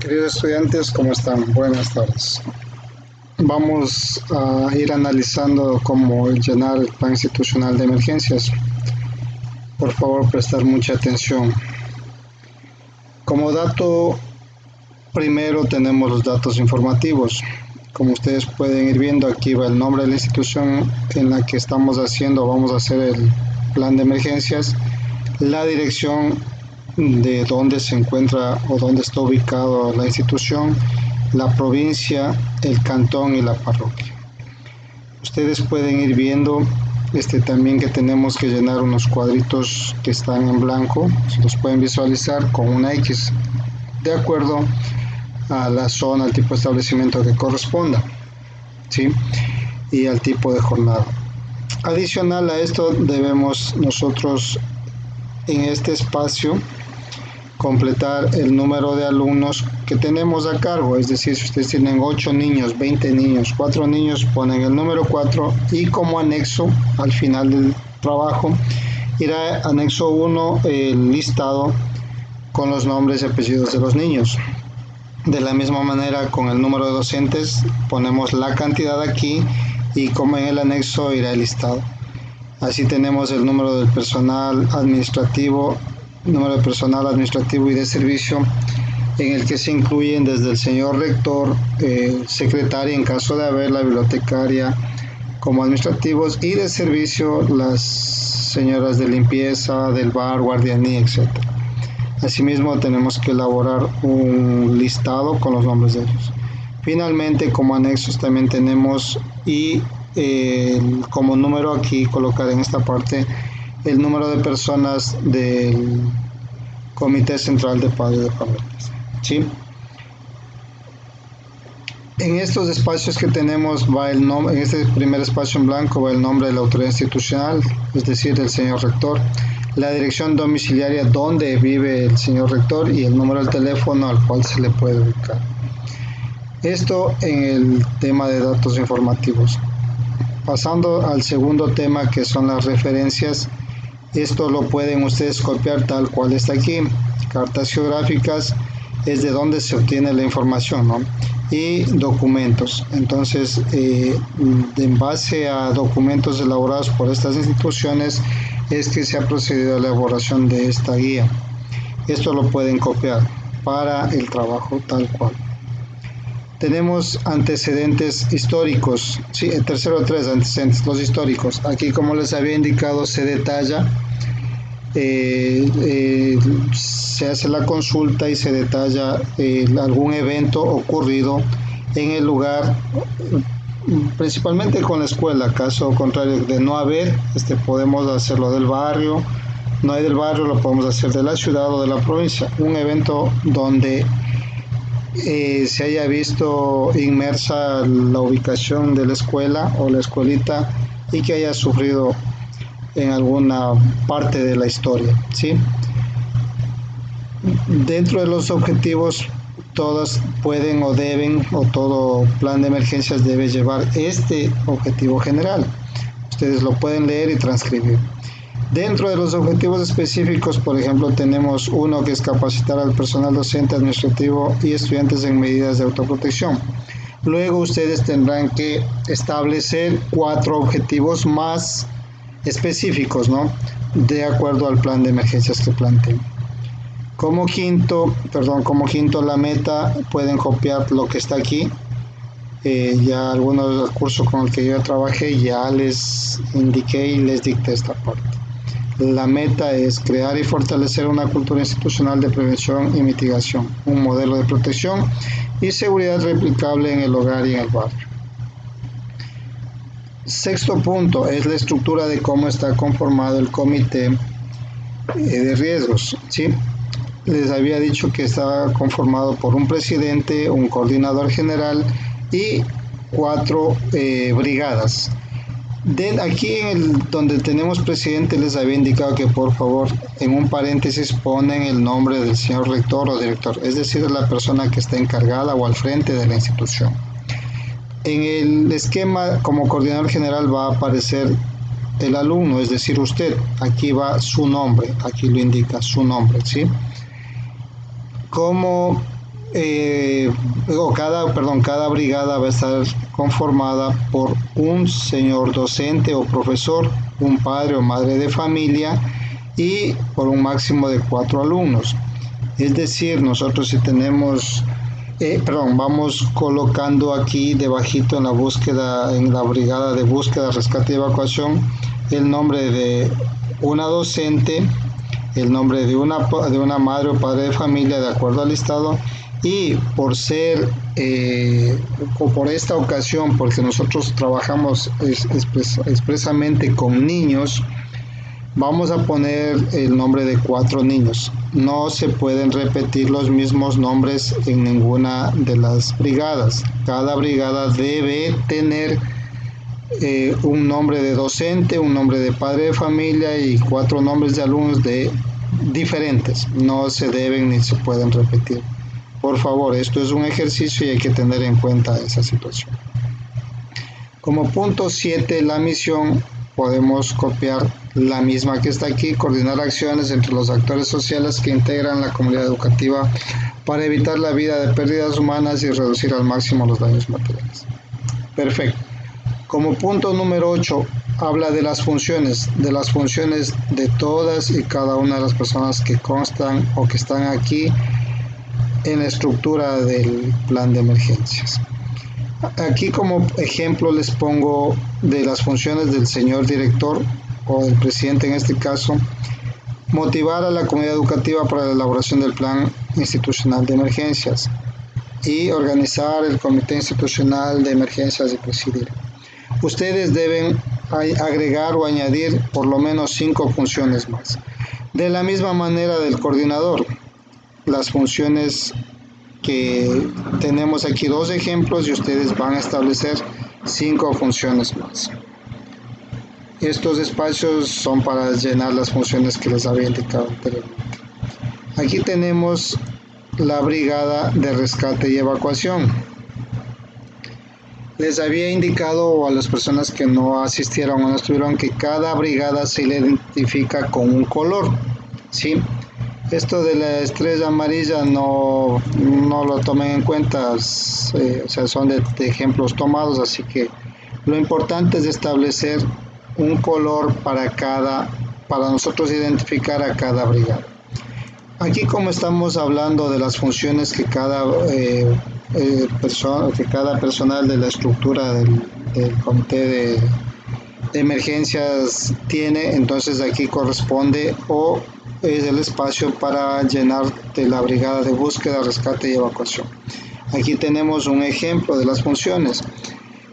Queridos estudiantes, ¿cómo están? Buenas tardes. Vamos a ir analizando cómo llenar el plan institucional de emergencias. Por favor, prestar mucha atención. Como dato primero tenemos los datos informativos. Como ustedes pueden ir viendo, aquí va el nombre de la institución en la que vamos a hacer el plan de emergencias, la dirección de dónde se encuentra o dónde está ubicado la institución, la provincia, el cantón y la parroquia. Ustedes pueden ir viendo también que tenemos que llenar unos cuadritos que están en blanco, se los pueden visualizar con una X, de acuerdo a la zona, al tipo de establecimiento que corresponda, ¿sí? Y al tipo de jornada. Adicional a esto, debemos nosotros en este espacio completar el número de alumnos que tenemos a cargo, es decir, si ustedes tienen 8 niños, 20 niños, 4 niños, ponen el número 4 y como anexo al final del trabajo irá anexo 1 el listado con los nombres y apellidos de los niños. De la misma manera, con el número de docentes ponemos la cantidad aquí y como en el anexo irá el listado. Así tenemos el número del personal administrativo, número de personal administrativo y de servicio, en el que se incluyen desde el señor rector, secretaria en caso de haber, la bibliotecaria como administrativos, y de servicio las señoras de limpieza, del bar, guardianía, etc. Asimismo tenemos que elaborar un listado con los nombres de ellos. Finalmente, como anexos también tenemos como número aquí colocar en esta parte el número de personas del Comité Central de Padres de Familias, ¿sí? En estos espacios que tenemos va el nombre, en este primer espacio en blanco va el nombre de la autoridad institucional, es decir, del señor rector, la dirección domiciliaria donde vive el señor rector y el número del teléfono al cual se le puede ubicar. Esto en el tema de datos informativos. Pasando al segundo tema, que son las referencias, esto lo pueden ustedes copiar tal cual está aquí. Cartas geográficas es de donde se obtiene la información, ¿no? Y documentos. Entonces, en base a documentos elaborados por estas instituciones es que se ha procedido a la elaboración de esta guía. Esto lo pueden copiar para el trabajo tal cual. Tenemos antecedentes históricos, sí, el tercero 3, antecedentes, los históricos. Aquí, como les había indicado, se detalla, se hace la consulta y se detalla algún evento ocurrido en el lugar, principalmente con la escuela. Caso contrario de no haber, podemos hacerlo del barrio. No hay del barrio, lo podemos hacer de la ciudad o de la provincia. Un evento donde se haya visto inmersa la ubicación de la escuela o la escuelita y que haya sufrido en alguna parte de la historia, ¿sí? Dentro de los objetivos, todas pueden o deben, o todo plan de emergencias debe llevar este objetivo general. Ustedes lo pueden leer y transcribir. Dentro de los objetivos específicos, por ejemplo, tenemos uno que es capacitar al personal docente, administrativo y estudiantes en medidas de autoprotección. Luego ustedes tendrán que establecer 4 objetivos más específicos, ¿no? De acuerdo al plan de emergencias que planteen. Como quinto, la meta, pueden copiar lo que está aquí. Ya algunos del curso con el que yo trabajé ya les indiqué y les dicté esta parte. La meta es crear y fortalecer una cultura institucional de prevención y mitigación, un modelo de protección y seguridad replicable en el hogar y en el barrio. Sexto punto es la estructura de cómo está conformado el comité de riesgos, ¿sí? Les había dicho que estaba conformado por un presidente, un coordinador general y 4 brigadas. Aquí donde tenemos presidente, les había indicado que por favor en un paréntesis ponen el nombre del señor rector o director, es decir, la persona que está encargada o al frente de la institución. En el esquema como coordinador general va a aparecer el alumno, es decir, usted. Aquí va su nombre, aquí lo indica su nombre, ¿sí? Como cada brigada va a estar conformada por un señor docente o profesor, un padre o madre de familia y por un máximo de 4 alumnos. Es decir, nosotros si tenemos, vamos colocando aquí debajito en la búsqueda, en la brigada de búsqueda, rescate y evacuación, el nombre de una docente, el nombre de una madre o padre de familia de acuerdo al listado, y por ser, o por esta ocasión, porque nosotros trabajamos expresamente con niños, vamos a poner el nombre de 4 niños. No se pueden repetir los mismos nombres en ninguna de las brigadas. Cada brigada debe tener un nombre de docente, un nombre de padre de familia y 4 nombres de alumnos diferentes. No se deben ni se pueden repetir. Por favor, esto es un ejercicio y hay que tener en cuenta esa situación. Como punto 7, la misión, podemos copiar la misma que está aquí: coordinar acciones entre los actores sociales que integran la comunidad educativa para evitar la vida de pérdidas humanas y reducir al máximo los daños materiales. Perfecto. Como punto número 8, habla de las funciones de todas y cada una de las personas que constan o que están aquí en la estructura del plan de emergencias. Aquí como ejemplo les pongo de las funciones del señor director o del presidente en este caso: motivar a la comunidad educativa para la elaboración del plan institucional de emergencias y organizar el comité institucional de emergencias y presidir. Ustedes deben agregar o añadir por lo menos 5 funciones más. De la misma manera del coordinador, las funciones que tenemos aquí 2 ejemplos y ustedes van a establecer 5 funciones más. Estos espacios son para llenar las funciones que les había indicado anteriormente. Aquí tenemos la brigada de rescate y evacuación. Les había indicado a las personas que no asistieron o no estuvieron que cada brigada se le identifica con un color, ¿sí? Esto de la estrella amarilla no lo tomen en cuenta, o sea, son de ejemplos tomados, así que lo importante es establecer un color para nosotros identificar a cada brigada. Aquí, como estamos hablando de las funciones que cada personal de la estructura del comité de emergencias tiene, entonces aquí corresponde o es el espacio para llenar de la brigada de búsqueda, rescate y evacuación. Aquí tenemos un ejemplo de las funciones: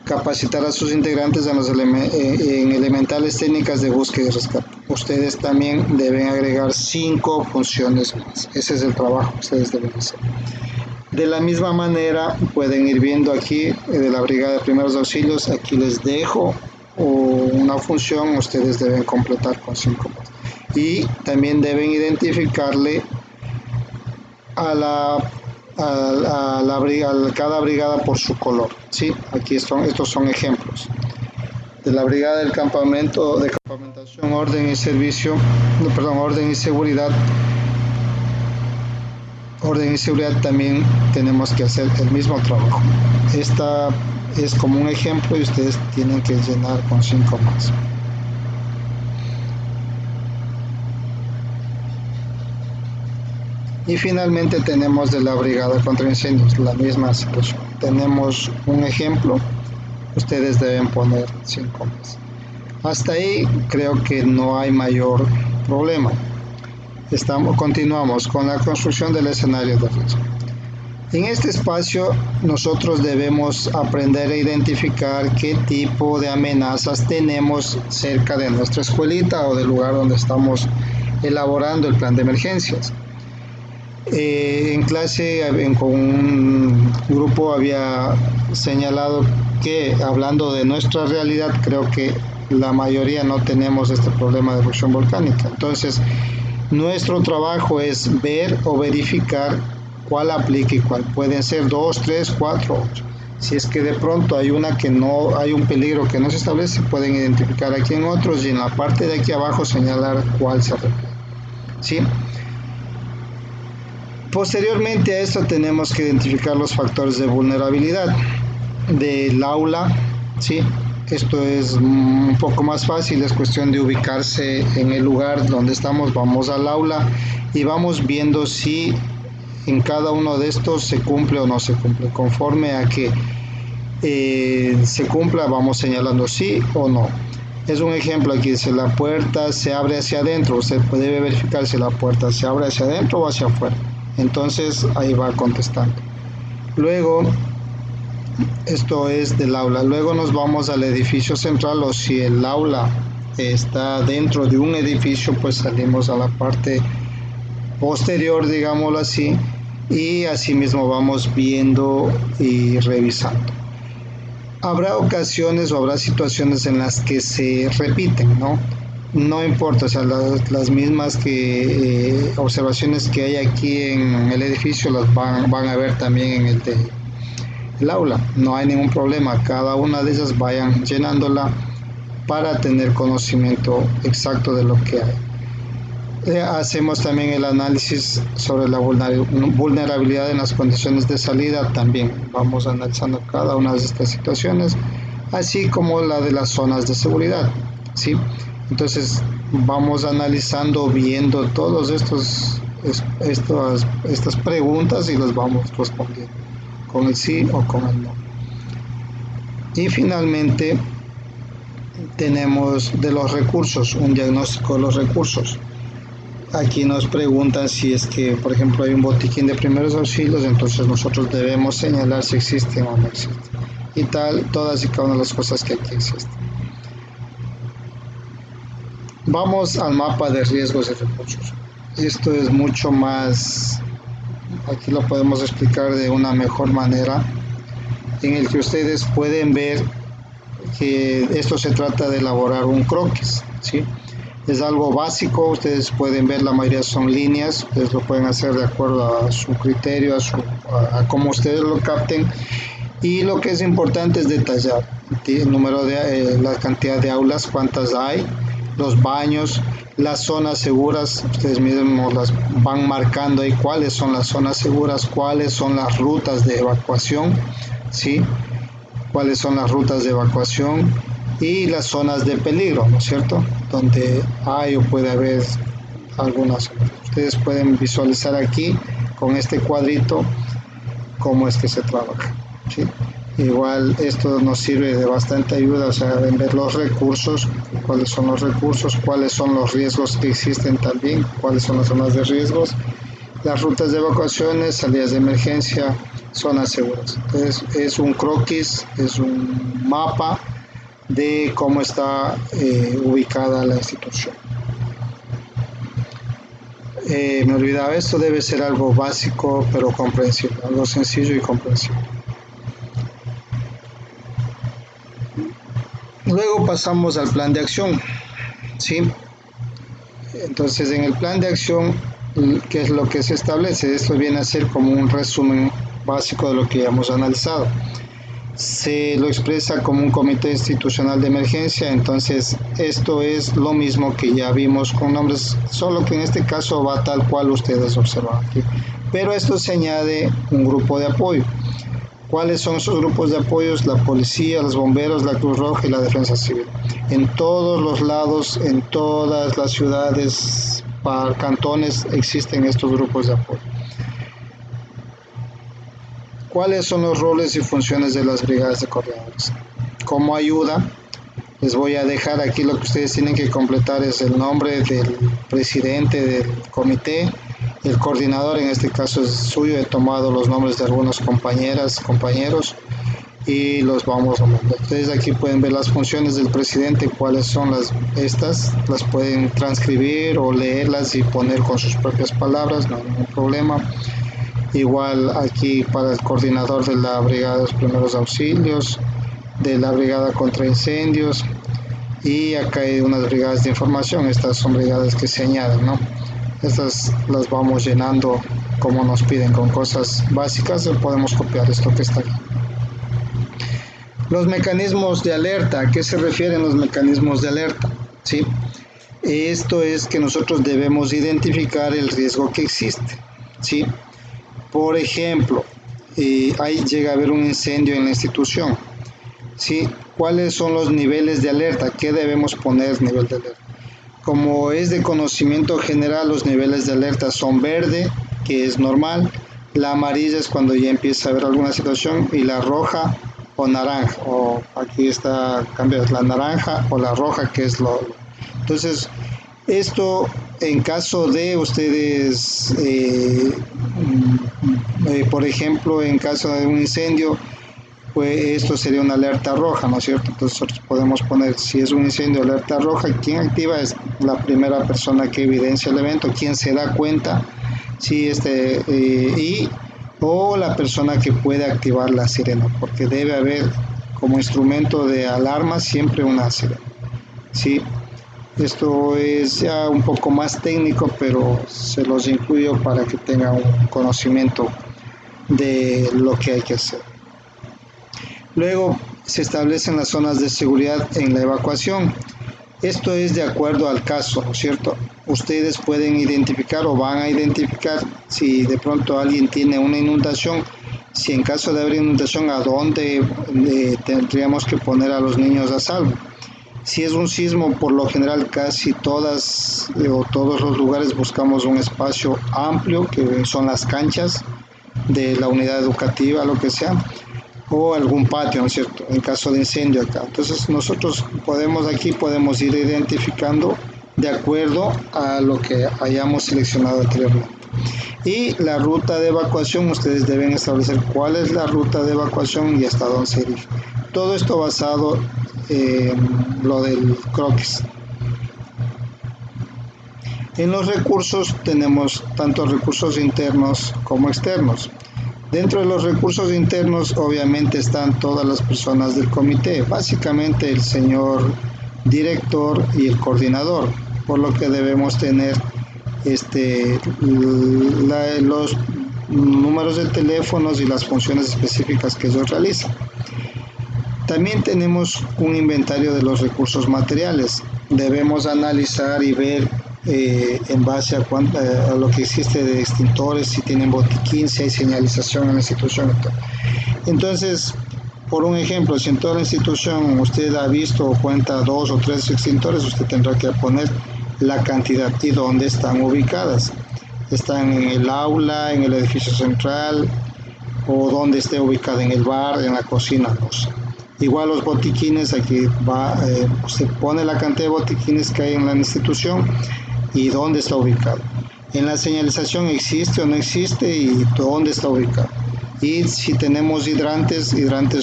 capacitar a sus integrantes en elementales técnicas de búsqueda y rescate. Ustedes también deben agregar 5 funciones más. Ese es el trabajo que ustedes deben hacer. De la misma manera, pueden ir viendo aquí de la brigada de primeros auxilios. Aquí les dejo una función, ustedes deben completar con 5 más. Y también deben identificarle a cada brigada por su color, ¿sí? Aquí estos son ejemplos. De la brigada del campamento, de campamentación, orden y servicio, orden y seguridad. Orden y seguridad también tenemos que hacer el mismo trabajo. Esta es como un ejemplo y ustedes tienen que llenar con 5 más. Y finalmente tenemos de la brigada contra incendios, la misma situación. Tenemos un ejemplo, ustedes deben poner 5 más. Hasta ahí creo que no hay mayor problema. Continuamos con la construcción del escenario de riesgo. En este espacio nosotros debemos aprender a identificar qué tipo de amenazas tenemos cerca de nuestra escuelita o del lugar donde estamos elaborando el plan de emergencias. En clase con un grupo había señalado que, hablando de nuestra realidad, creo que la mayoría no tenemos este problema de erupción volcánica. Entonces, nuestro trabajo es ver o verificar cuál aplica y cuál. Pueden ser 2, 3, 4, 8. Si es que de pronto hay un peligro que no se establece, pueden identificar aquí en otros y en la parte de aquí abajo señalar cuál se refiere, ¿sí? Posteriormente a esto tenemos que identificar los factores de vulnerabilidad del aula, ¿sí? Esto es un poco más fácil, es cuestión de ubicarse en el lugar donde estamos, vamos al aula y vamos viendo si en cada uno de estos se cumple o no se cumple. Conforme a que se cumpla, vamos señalando sí o no. Es un ejemplo aquí, si la puerta se abre hacia adentro, usted debe verificar si la puerta se abre hacia adentro o hacia afuera. Entonces ahí va contestando. Luego, esto es del aula. Luego nos vamos al edificio central, o si el aula está dentro de un edificio, pues salimos a la parte posterior, digámoslo así, y así mismo vamos viendo y revisando. Habrá ocasiones o habrá situaciones en las que se repiten, ¿no? No importa, o sea, las mismas observaciones que hay aquí en el edificio las van a ver también en el aula. No hay ningún problema, cada una de ellas vayan llenándola para tener conocimiento exacto de lo que hay. Hacemos también el análisis sobre la vulnerabilidad en las condiciones de salida, también vamos analizando cada una de estas situaciones, así como la de las zonas de seguridad, ¿sí? Entonces vamos analizando, viendo todos estas preguntas y las vamos respondiendo con el sí o con el no. Y finalmente tenemos de los recursos, un diagnóstico de los recursos. Aquí nos preguntan si es que, por ejemplo, hay un botiquín de primeros auxilios, entonces nosotros debemos señalar si existen o no existen. Y todas y cada una de las cosas que aquí existen. Vamos al mapa de riesgos y recursos. Esto es mucho más, aquí lo podemos explicar de una mejor manera, en el que ustedes pueden ver que esto se trata de elaborar un croquis, ¿sí? Es algo básico, ustedes pueden ver, la mayoría son líneas, ustedes lo pueden hacer de acuerdo a su criterio, a cómo ustedes lo capten, y lo que es importante es detallar el número de la cantidad de aulas, cuántas hay, los baños, las zonas seguras, ustedes mismos las van marcando ahí cuáles son las zonas seguras, cuáles son las rutas de evacuación, ¿sí? Cuáles son las rutas de evacuación y las zonas de peligro, ¿no es cierto? Donde hay o puede haber algunas. Ustedes pueden visualizar aquí con este cuadrito cómo es que se trabaja, ¿sí? Igual esto nos sirve de bastante ayuda, o sea, en ver los recursos, cuáles son los riesgos que existen también, cuáles son las zonas de riesgos, las rutas de evacuaciones, salidas de emergencia, zonas seguras. Entonces es un croquis, es un mapa de cómo está ubicada la institución. Me olvidaba, esto debe ser algo básico pero comprensible, algo sencillo y comprensible. Luego pasamos al plan de acción, ¿sí? Entonces en el plan de acción, ¿qué es lo que se establece? Esto viene a ser como un resumen básico de lo que ya hemos analizado. Se lo expresa como un comité institucional de emergencia, entonces esto es lo mismo que ya vimos con nombres, solo que en este caso va tal cual ustedes observan aquí. Pero esto se añade un grupo de apoyo. ¿Cuáles son esos grupos de apoyos? La policía, los bomberos, la Cruz Roja y la Defensa Civil. En todos los lados, en todas las ciudades, cantones, existen estos grupos de apoyo. ¿Cuáles son los roles y funciones de las brigadas de coordinadores? Como ayuda, les voy a dejar aquí lo que ustedes tienen que completar, es el nombre del presidente del comité, el coordinador, en este caso es suyo, he tomado los nombres de algunas compañeras, compañeros y los vamos a mandar. Ustedes aquí pueden ver las funciones del presidente, cuáles son las pueden transcribir o leerlas y poner con sus propias palabras, no hay ningún problema. Igual aquí para el coordinador de la brigada de los primeros auxilios, de la brigada contra incendios, y acá hay unas brigadas de información, estas son brigadas que se añaden, ¿no? Estas las vamos llenando como nos piden, con cosas básicas, podemos copiar esto que está aquí. Los mecanismos de alerta, ¿a qué se refieren los mecanismos de alerta? ¿Sí? Esto es que nosotros debemos identificar el riesgo que existe, ¿sí? Por ejemplo, ahí llega a haber un incendio en la institución. ¿Sí? ¿Cuáles son los niveles de alerta? ¿Qué debemos poner nivel de alerta? Como es de conocimiento general, los niveles de alerta son verde, que es normal, la amarilla es cuando ya empieza a haber alguna situación, y la roja o naranja, o aquí está cambiado, la naranja o la roja, que es lo. Entonces, esto en caso de ustedes, por ejemplo, en caso de un incendio, pues esto sería una alerta roja, ¿no es cierto? Entonces nosotros podemos poner, si es un incendio, alerta roja, quien activa es la primera persona que evidencia el evento, quien se da cuenta, sí, o la persona que puede activar la sirena, porque debe haber como instrumento de alarma siempre una sirena, ¿sí? Esto es ya un poco más técnico, pero se los incluyo para que tengan un conocimiento de lo que hay que hacer. Luego se establecen las zonas de seguridad en la evacuación. Esto es de acuerdo al caso, ¿no es cierto? Ustedes pueden identificar o van a identificar si de pronto alguien tiene una inundación, si en caso de haber inundación, a dónde tendríamos que poner a los niños a salvo. Si es un sismo, por lo general casi todas o todos los lugares buscamos un espacio amplio, que son las canchas de la unidad educativa, lo que sea, o algún patio, ¿no es cierto?, en caso de incendio acá. Entonces nosotros podemos ir identificando de acuerdo a lo que hayamos seleccionado anteriormente. Y la ruta de evacuación, ustedes deben establecer cuál es la ruta de evacuación y hasta dónde se dirige. Todo esto basado en lo del croquis. En los recursos tenemos tanto recursos internos como externos. Dentro de los recursos internos obviamente están todas las personas del comité, básicamente el señor director y el coordinador, por lo que debemos tener los números de teléfonos y las funciones específicas que ellos realizan. También tenemos un inventario de los recursos materiales. Debemos analizar y ver en base a lo que existe de extintores, si tienen botiquín, si hay señalización en la institución. Entonces, por un ejemplo, si en toda la institución usted ha visto o cuenta 2 o 3 extintores, usted tendrá que poner la cantidad y dónde están ubicadas. Están en el aula, en el edificio central, o donde esté ubicada, en el bar, en la cocina, no sé. Igual los botiquines, aquí usted pone la cantidad de botiquines que hay en la institución y dónde está ubicado. En la señalización existe o no existe y dónde está ubicado. Y si tenemos hidrantes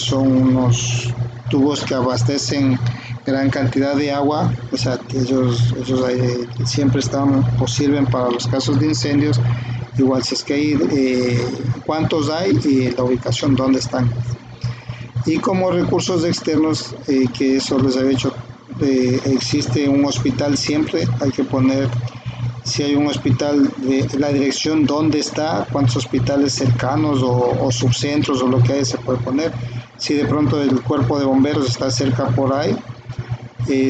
son unos tubos que abastecen gran cantidad de agua, o sea, ellos siempre están o sirven para los casos de incendios. Igual si es que hay, cuántos hay y la ubicación, dónde están. Y como recursos externos, que eso les había hecho, existe un hospital, siempre hay que poner, si hay un hospital, la dirección dónde está, cuántos hospitales cercanos o subcentros o lo que hay se puede poner. Si de pronto el cuerpo de bomberos está cerca por ahí,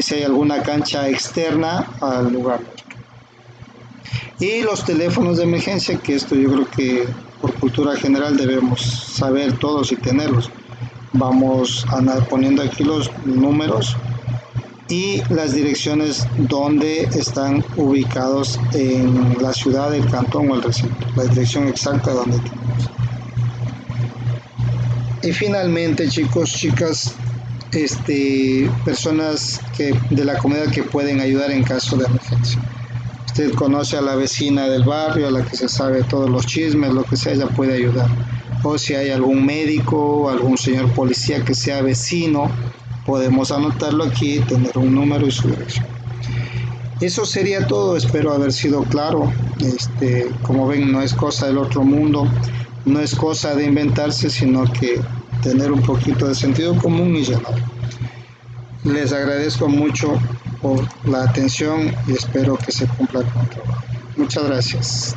si hay alguna cancha externa al lugar. Y los teléfonos de emergencia, que esto yo creo que por cultura general debemos saber todos y tenerlos. Vamos a andar poniendo aquí los números y las direcciones donde están ubicados en la ciudad, el cantón o el recinto, la dirección exacta donde tenemos. Y finalmente, chicos, chicas, personas de la comunidad que pueden ayudar en caso de emergencia. Usted conoce a la vecina del barrio, a la que se sabe todos los chismes, lo que sea, ella puede ayudar. O si hay algún médico, algún señor policía que sea vecino, podemos anotarlo aquí, tener un número y su dirección. Eso sería todo, espero haber sido claro. Como ven, no es cosa del otro mundo, no es cosa de inventarse, sino que tener un poquito de sentido común y llenar. Les agradezco mucho por la atención y espero que se cumpla con el trabajo. Muchas gracias.